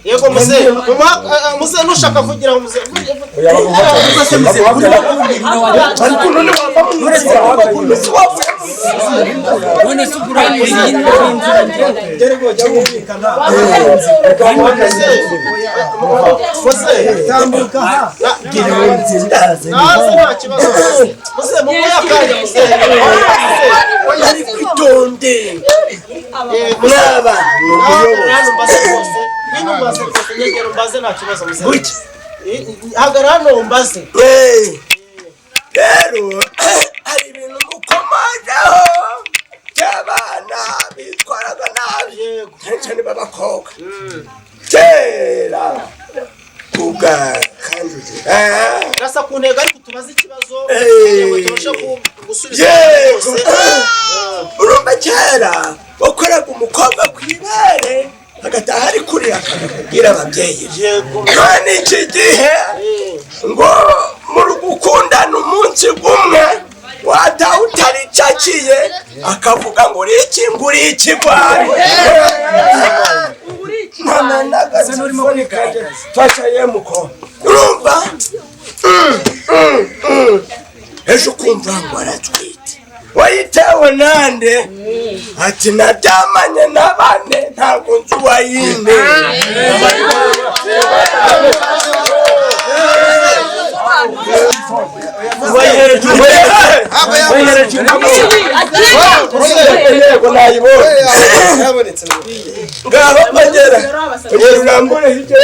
yego muze nushaka kugira ngo muze hagarano mbaze rero hari ibintu mukomajeho by'abana bitwaraga nabi cyane b'abakobwa kera tugakandukira gasa ku ntego ariko tubaze ikibazo tubasha gusubiza urumva kera wakoraga umukobwa ku ibere agataha ari kurira akabwira ababyeyi none iki gihe ngo muri gukundana umunsi gumwe wataha utaricakiye akavuga ngo riki nguri ikigwari mama nagaze urimo kwikaje fasha yemuko urumva ejo kumva ngo aratwite wayitewe nande ati naryamanye n'abane ntabwo nzi uwayinde ngaho bagera urambure hirya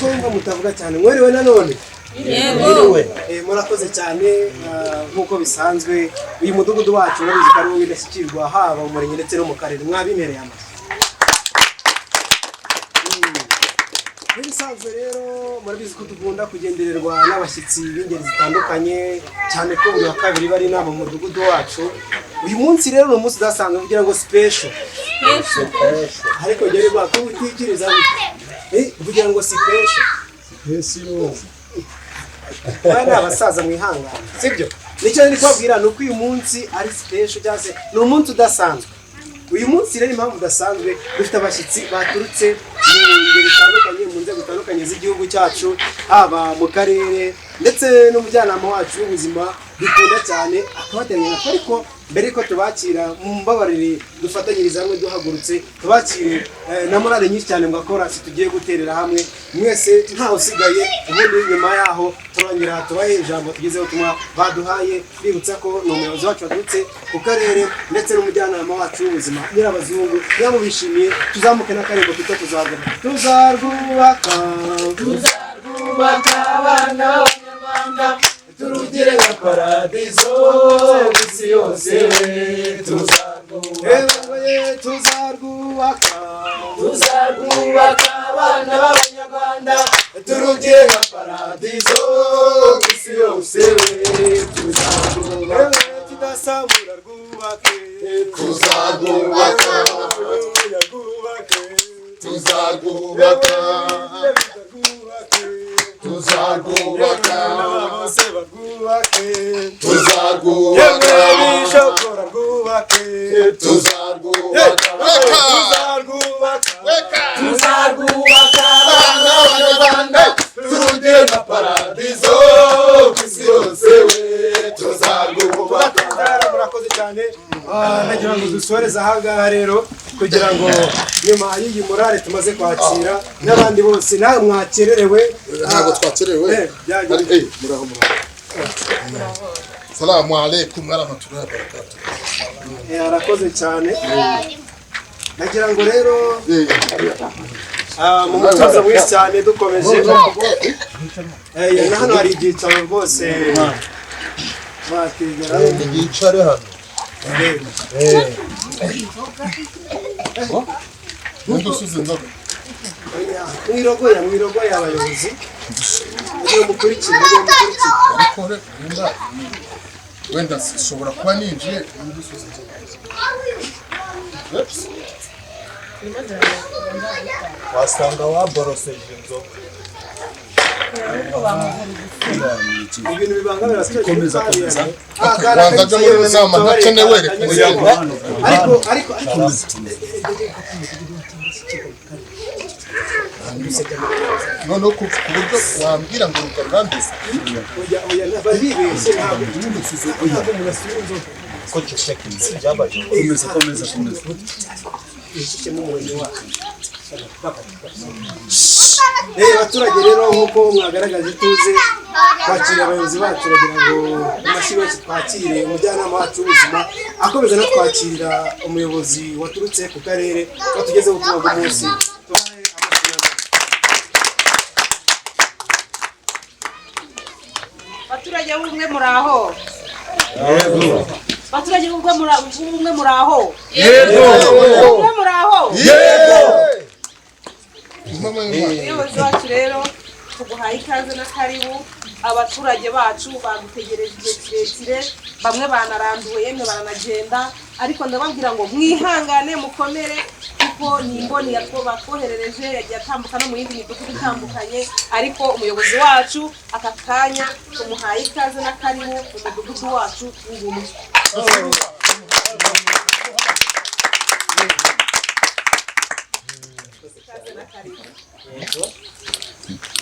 kumva mutavuga cyane mwiriwe nanone yego murakoze cyane nk'uko bisanzwe uyu mudugudu wacu urabizi ko ari uwo w'indashyikirwa haba mu murenge ndetse no mu karere mwabimereye amazi n'ibisanzwe rero murabizi ko dukunda kugendererwa n'abashyitsi b'ingeri zitandukanye cyane ko buri wa kabiri bari inama mu mudugudu wacu uyu munsi rero ni umunsi udasanzwe kugira ngo special ariko gererwa ko utikiriza kugira ngo special bana abasaza mwihangana sibyo nicyo ndi kubabwira nuko uyu munsi ari special cyase ni umunsi udasanzwe uyu munsi rero impamvu udasanzwe dufite abashyitsi baturutse mu ngeri zitandukanye mu nzego zitandukanye z'igihugu cyacu haba mu karere ndetse n'umujyanama wacu w'ubuzima dukunda cyane akabateranya ariko mbere ko tubakira mu mbabarire dufatanyiriza hamwe duhagurutse tubakire na morale nyinshi cyane mugakora tugiye guterera hamwe mwese ntaho usigaye ubundi nyuma yaho turongera tubahe ijambo tugezeho tumwa baduhaye bibutsa ko ni umuyobozi wacu waturutse ku karere ndetse n'umujyanama wacu w'ubuzima nyirabazungu yamubishimiye tuzamuke n'akarego twita tuzarwubaka abana b'abanyarwanda turugire nka paradizo isi yose tuzarwubaka abana b'abanyarwanda turugire nka paradizo isi yose tudasambura rwubake tuzarwubaka tuzarwubaka tuzarwubaka bose barwubake tuzarwubaka bishokora rwubake tuzarwubaka tuzarwubaka abana b'abanyarwanda turugire nka paradizo kw'isi yose we tuzarwubaka murakoze cyane nagira ngo dusoreze aha ngaha rero kugira ngo nyuma y'iyi morale tumaze kwakira n'abandi bose nawe mwakererewe ntabwo twakerewe muraho salamu alaikum warahmatullahi wabarakatuh arakoze cyane nagira ngo rero mu mutuzo mwinshi cyane dukomeje na hano hari ibyicaro rwose bategera yicare hano ndusuze inzoga mwirogoye abayobozi mukurikira ariko wenda ushobora kuba ninjiye ndusuze inzoga wasanga waboroseje inzoga ibintu bibangamira komeza wanza muri nama ntakenewe reka ariko noneho ku buryo wambwira ngo urugambize baribeshye ntabwo ko cyushaka byabaye komeza abaturage rero nk'uko mwagaragaje tuze kwakira abayobozi bacu bagira ngo amashyi menshi twakire umujyanama wacu w'ubuzima akomeza no twakira umuyobozi waturutse ku karere watugezeho ubutumwa bw'umunsi. Abaturage b'ubumwe muraho. Abaturage b'ubumwe muraho. Bumwe muraho. Umuyobozi wacu rero tuguhaye ikaze na karibu. Abaturage bacu badutegereje igihe kirekire, bamwe banarambiwe yemwe baranagenda, ariko ndababwira ngo mwihangane mukomere kuko ni imboni batwoherereje yagiye atambuka no mu yindi midugudu itandukanye, ariko umuyobozi wacu aka kanya tumuhaye ikaze na karibu mu mudugudu wacu w'ubumwe.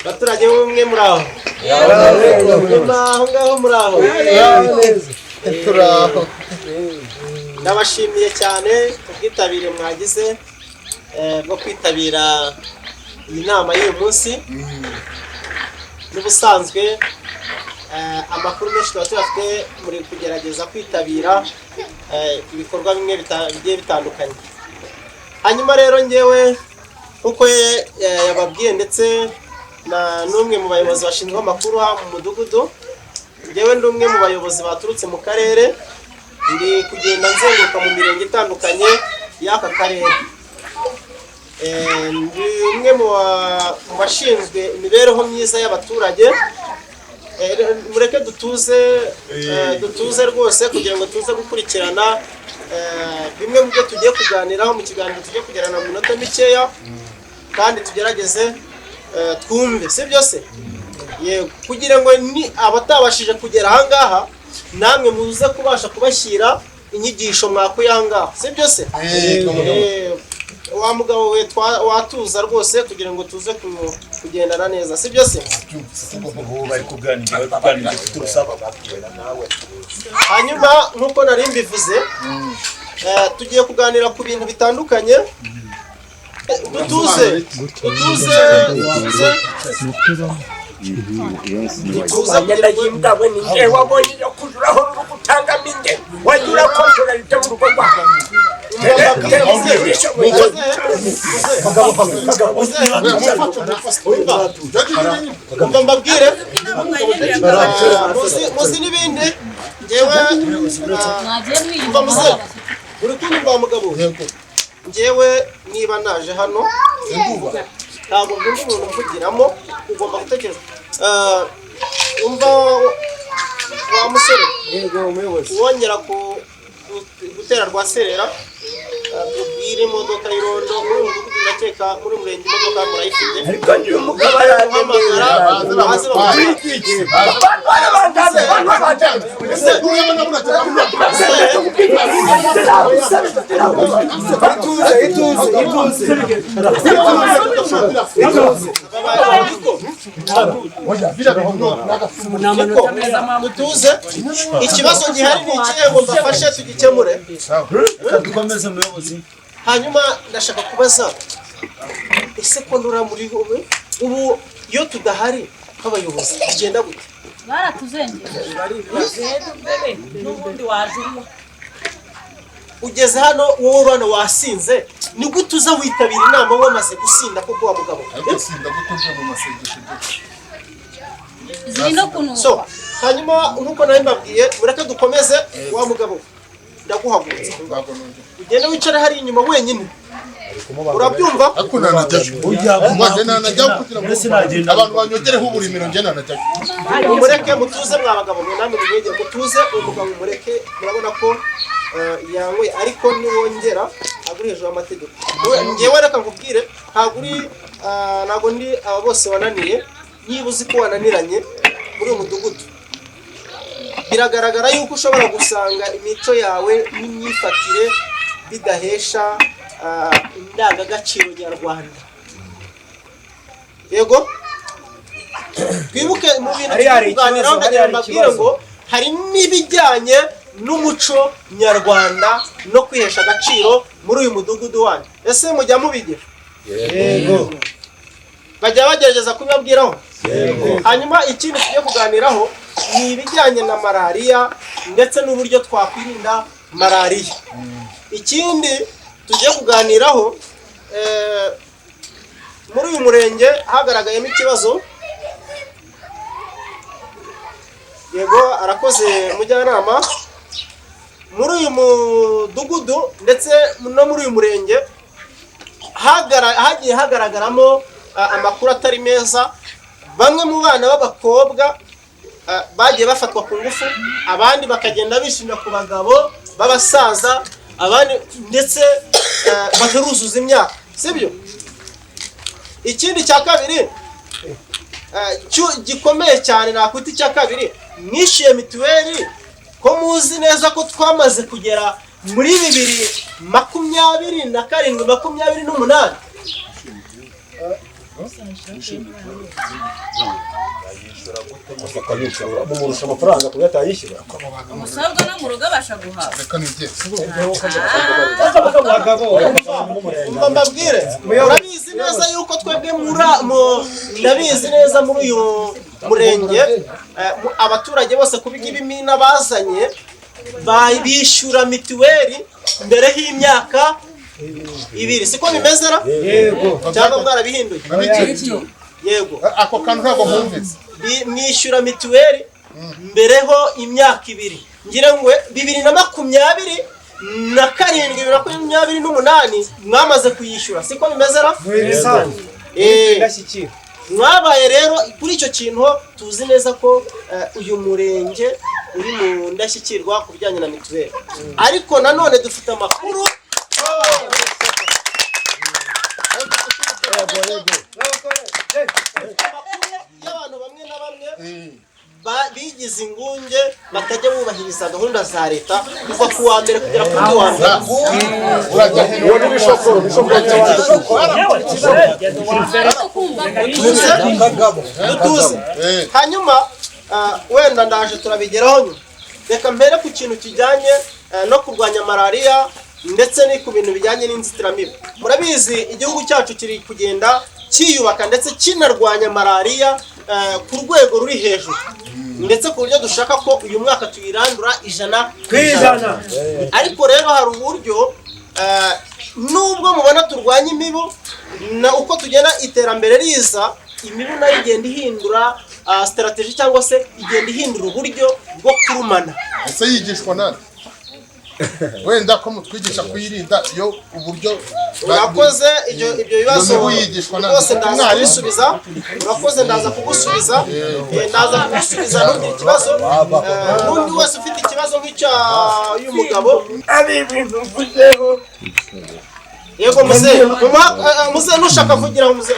Abaturage b'ubumwe muraho. Aho ngaho muraho. turaho Ndabashimiye cyane ubwitabire mwagize bwo kwitabira iyi nama y'uyu munsi. N'ubusanzwe amakuru menshi tuba tuyafite muri kugerageza kwitabira ibikorwa bimwe bigiye bitandukanye. Hanyuma rero ngewe uko yababwiye ndetse n'umwe mu bayobozi bashinzwe amakuru mu mudugudu, ngewe ndi umwe mu bayobozi baturutse mu karere, ndi kugenda nzenguruka mu mirenge itandukanye y'aka karere. Ndi umwe mu bashinzwe imibereho myiza y'abaturage. Mureke dutuze rwose kugira ngo tuze gukurikirana bimwe mu byo tugiye kuganiraho mu kiganiro tugiye kugirana mu minota mikeya, kandi tugerageze twumve, si byo se? Yego, kugira ngo ni abatabashije kugera ahangaha namwe muze kubasha kubashyira inyigisho mwakuye ahangaha, si byo se? Wa mugabo we watuza rwose kugira ngo tuze kugendana neza, si byo se? bari kuganira turusaba bakubera nawe. Hanyuma nk'uko nari mbivuze, tugiye kuganira ku bintu bitandukanye. Dutuze Kuzagenda yimdawe ninge wabonye yo kujuraho rugutanga minde wajura kontora rite mu rugo rwawe mbabwire muzi n'ibindi ngewe uri kumva mugabo, ngewe niba naje hano ntabwo ngunda umuntu mvugiramo, ugomba gutekereza. Umva wa musore, wongera gutera rwaserera, ubwire imodoka y'irondo muri umudugudu, ndakeka muri murenge imodoka murayifite. ariko ndi umugabo arahamagara dutuze. Ikibazo gihari ni ikihe ngo mbafashe tugikemure. Dukomeze umuyobozi. Hanyuma ndashaka kubaza, ese ko ndura muri wowe ubu iyo tudahari nk'abayobozi bigenda gute? Baratuzengereje n'ubundi wajurwa. Ugeze hano wowe bana wasinze, ni gute uza witabira inama wamaze gusinda koko wa mugabo? So hanyuma nkuko nawe mbabwiye, mureke dukomeze. Wa mugabo ndaguhagurutse, ugende wicare hari inyuma wenyine, urabyumva? ako nanajyayo nanajyayo kugira ngo abantu banyogereho uburimiro njye nanajyayo. Mureke mutuze mwa bagabo mwe, namwe mwegere mutuze. Umugabo mureke, murabona ko yanyweye, ariko niwongera aguri hejuru y'amategeko. Ngewe reka nkubwire, ntabwo ndi aba bose wananiye. Niba uzi ko wananiranye muri uyu mudugudu, biragaragara yuko ushobora gusanga imico yawe n'imyifatire bidahesha indangagaciro nyarwanda. Yego twibuke mu bintu tuganiraho ndagira mbabwire ngo hari n'ibijyanye n'umuco nyarwanda no kwihesha agaciro muri uyu mudugudu wanyu. Ese mujya mubigira? Yego. Bajya bagerageza kubibabwiraho? Yego. Hanyuma ikindi tugiye kuganiraho ni ibijyanye na malariya ndetse n'uburyo twakwirinda malariya. Ikindi tugiye kuganiraho muri uyu murenge hagaragayemo ikibazo. Yego arakoze mujyanama. Muri uyu mudugudu ndetse no muri uyu murenge hagiye hagaragaramo amakuru atari meza. Bamwe mu bana b'abakobwa bagiye bafatwa ku ngufu, abandi bakagenda bishimira ku bagabo b'abasaza, abandi ndetse bataruzuza imyaka, sibyo? Ikindi cya kabiri gikomeye cyane nakwita icya kabiri, mwishyuye mituweli ko muzi neza ko twamaze kugera muri 2027 2028. Mumurusha amafaranga kuko atayishyura. Umusabwa no mu rugo abasha guhaha. Reka nigeze. Mbabwire, murabizi neza yuko twebwe ndabizi neza muri uyu murenge abaturage bose kubiga ibimina bazanye bishyura mituweli mbere y'imyaka 2. Siko bimeze ra? Yego. Cyangwa mwarabihinduye? Yego. Ako kantu ntabwo mwumvise. Mwishyura mituweli mbereho imyaka 2. Ngira ngo 2027 2028 mwamaze kuyishyura. Siko bimeze ra? Ndashyikira. Mwabaye rero kuri icyo kintu tuzi neza ko uyu murenge uri mu ndashyikirwa ku bijyanye na mituweli. Ariko nanone dufite amakuru y'abantu bamwe na bamwe bigize ingunge batajya bubahiriza gahunda za leta kuva ku wa mbere kugera ku wa mbere. Hanyuma wenda ndaje turabigeraho nyuma. Reka mbere ku kintu kijyanye no kurwanya malariya ndetse ni ku bintu bijyanye n'inzitiramibu. Murabizi igihugu cyacu kiri kugenda kiyubaka ndetse kinarwanya malariya ku rwego ruri hejuru, ndetse ku buryo dushaka ko uyu mwaka tuyirandura 100%. Ariko rero hari uburyo nubwo mubona turwanya imibu, na uko tugenda iterambere riza, imibu nayo igenda ihindura strategy cyangwa se igenda ihindura uburyo bwo kurumana. Ese yigishwa nande? Wenda ko mutwigisha kuyirinda iyo uburyo urakoze ibyo bibazo rwose ndaza kubisubiza. Urakoze ndaza kugusubiza. Ndaza kugusubiza n'undi kibazo. N'undi wese ufite ikibazo nk'icya uyu mugabo. Ari ibintu mvuzeho. Yego muze nushaka kugira ngo muze.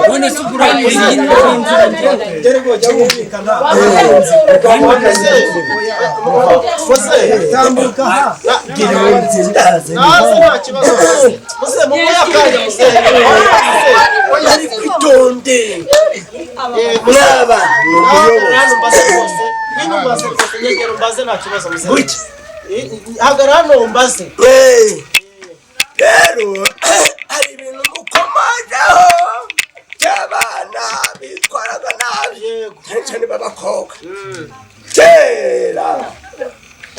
None sugura Gerego jya wumvikana. Tambuka ha. Nta kibazo. Muze mu yakanya muze. Ari kwitonde. Mwaba. Nyegero mbaze nta kibazo muze. Hagarara hano mbaze. Rero hari ibintu mukomajeho by'abana bitwaraga nabi cyane b'abakobwa. Kera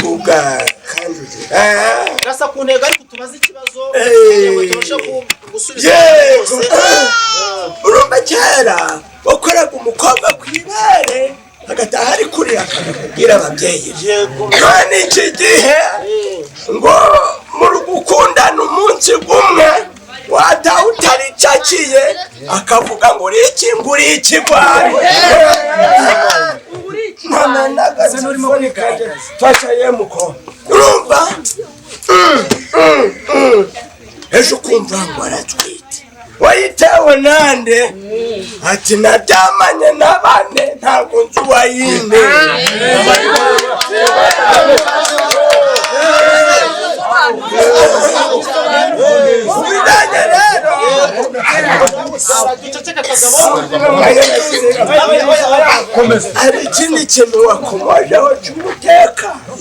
ugakanjuje rasa ku ntego ariko tubaze ikibazo ngo tubashe gusubiza. urumva kera wakoraga umukobwa ku ibere agataha ari kurira akabwira ababyeyi. None iki gihe ngo muri gukundana umunsi gumwe wataha utaricakiye akavuga ngo uriki nguri ikigwari. Mwana n'agatsifoni kaje fashaye muko. Urumva ejo kumva ngo aratwite wayitewe nande ati naryamanye na bane ntabwo nzi uwayine ubijyanye rero hari ikindi kintu wakomojeho cy'umutekano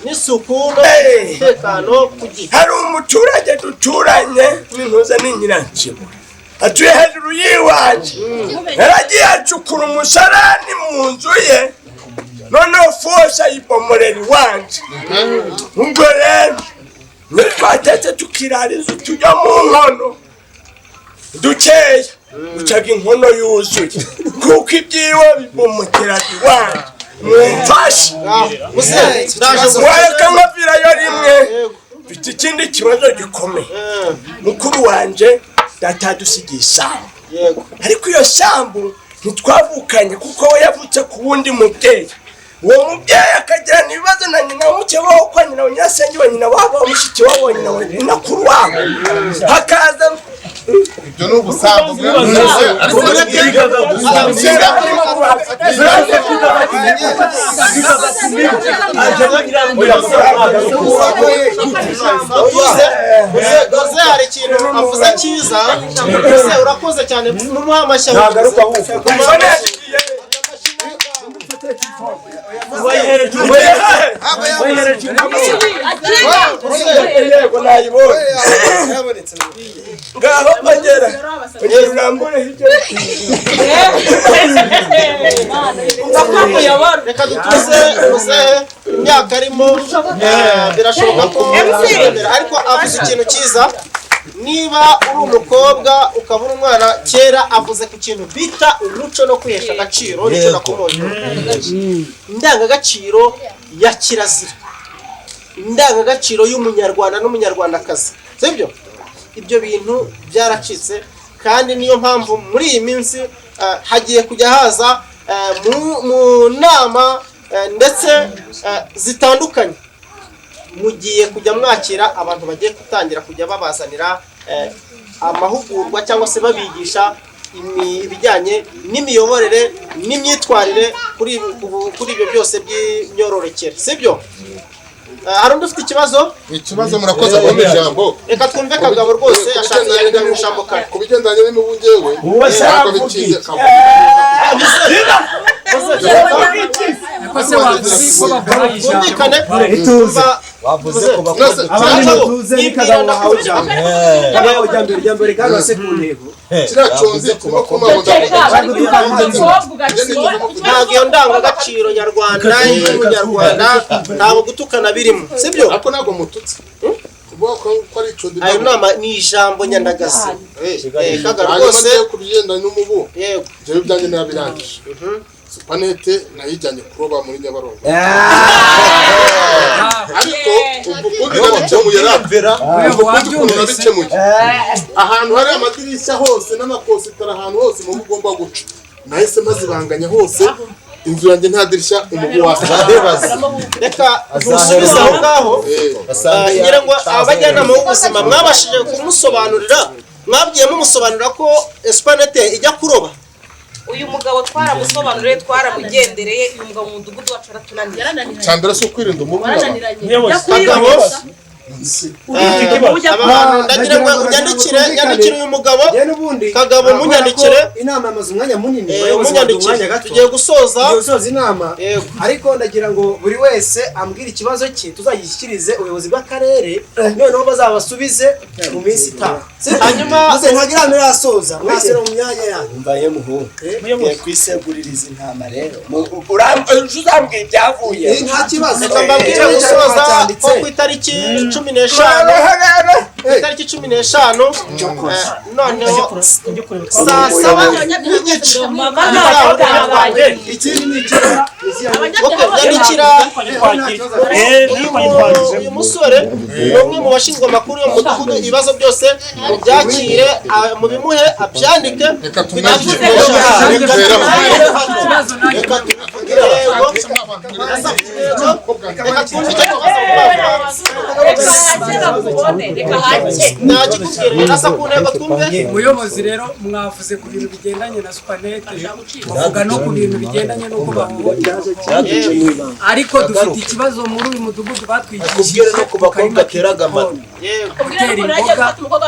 n'isuku umutekano ku gihe. hari umuturage duturanye n'intuza n'inyirankima atuye hejuru y'iwanje yaragiye acukura umusarani mu nzu ye noneho fosha yibomorera iwanje ubwo rero twatetse tukirariza tujya mu nkono dukeya ucaga inkono yuzuye kuko ibyiwe bibomokera iwanje mumfashe wareka nkavirayo rimwe mfite ikindi kibazo gikomeye mukuru wanje datadusigiye isambu ariko iyo sambu ntitwavukanye kuko we yavutse ku wundi mubyeyi uwo mubyeyi akagirana ibibazo na nyina w'umukebaho kwa nyina wa nyirasenge wa nyina wabo mushiki wabo wa nyina wa nyinakuru wabo hakaza ibyo ni ubusambo Goze hari ikintu avuze cyiza urakoze cyane n'umuha amashyi ngaho bagera urambure hirya reka dutuze muzehe imyaka arimo birashoboka ko ariko avuze ikintu cyiza niba uri umukobwa ukaba uri umwana kera avuze ku kintu bita umuco no kwihesha agaciro nicyo nakomoje indangagaciro ya kirazira indangagaciro y'umunyarwanda n'umunyarwandakazi sibyo ibyo bintu byaracitse kandi niyo mpamvu muri iyi minsi hagiye kujya haza mu nama ndetse zitandukanye mugiye kujya mwakira abantu bagiye gutangira kujya babazanira amahugurwa cyangwa se babigisha ibijyanye n'imiyoborere n'imyitwarire kuri ibyo byose by'imyororokere sibyo hari undi ufite ikibazo murakoze mu ijambo reka twumve Kagabo rwose yashatse yabigamije ijambo kare ku bigendanye n'imibungewe ntabwo bikinze bavuze ko bakoze abandi tuze n'ikagabo wahawe ijambo ijambo rigarutse ku ntego kiraconze kuba ntabwo iyo ndangagaciro nyarwanda y'umunyarwanda ntabwo gutukana birimo sibyo ariko ntabwo mututse ayo nama ni ijambo nyandagazi Kagabo rwose rwose ku bigendanye n'umubu yego jewe byanjye nabirangije supanete nayijyanye kuroba muri Nyabarongo ariko ubukundi nabikemuye nabikemuye ahantu hari amadirishya hose n'amakositara ahantu hose mu ugomba guca nahise mazibanganya hose inzu yanjye nta dirishya umubu wasabaza reka dusubize aho ngaho ngira ngo abajyanama b'ubuzima mwabashije kumusobanurira mwabwiye mumusobanurira ko supanete ijya kuroba uyu mugabo twaramusobanuriye twaramugendereye uyu mugabo mu mudugudu wacu aratunaniye cyambere si ukwirinda umubu Kagabo ndagira ngo unyandikire uyu mugabo Kagabo munyandikire inama amaze umwanya munini munyandikire tugiye gusoza inama ariko ndagira ngo buri wese ambwire ikibazo cye tuzagishyikirize ubuyobozi bw'akarere noneho bazabasubize mu minsi itaha hanyuma ntagira mirasoza mwese mu myanya yanyu mbaye muhungu ngiye kwiseguririza intama rero uzambwira ibyavuye nta kibazo reka mbabwire gusoza ko ku itariki 15 noneho saa 7 n'igice uyu musore ni umwe mu bashinzwe amakuru yo mu mudugudu ibibazo byose mubyakire mubimuhe abyandike reka nakikubwira rasa ku ntego twumve. umuyobozi rero mwavuze ku bintu bigendanye na supanete muvuga no ku bintu bigendanye n'uko bahohotera ariko dufite ikibazo muri uyu mudugudu batwigishije no ku bakobwa ateraga amata gutera imboga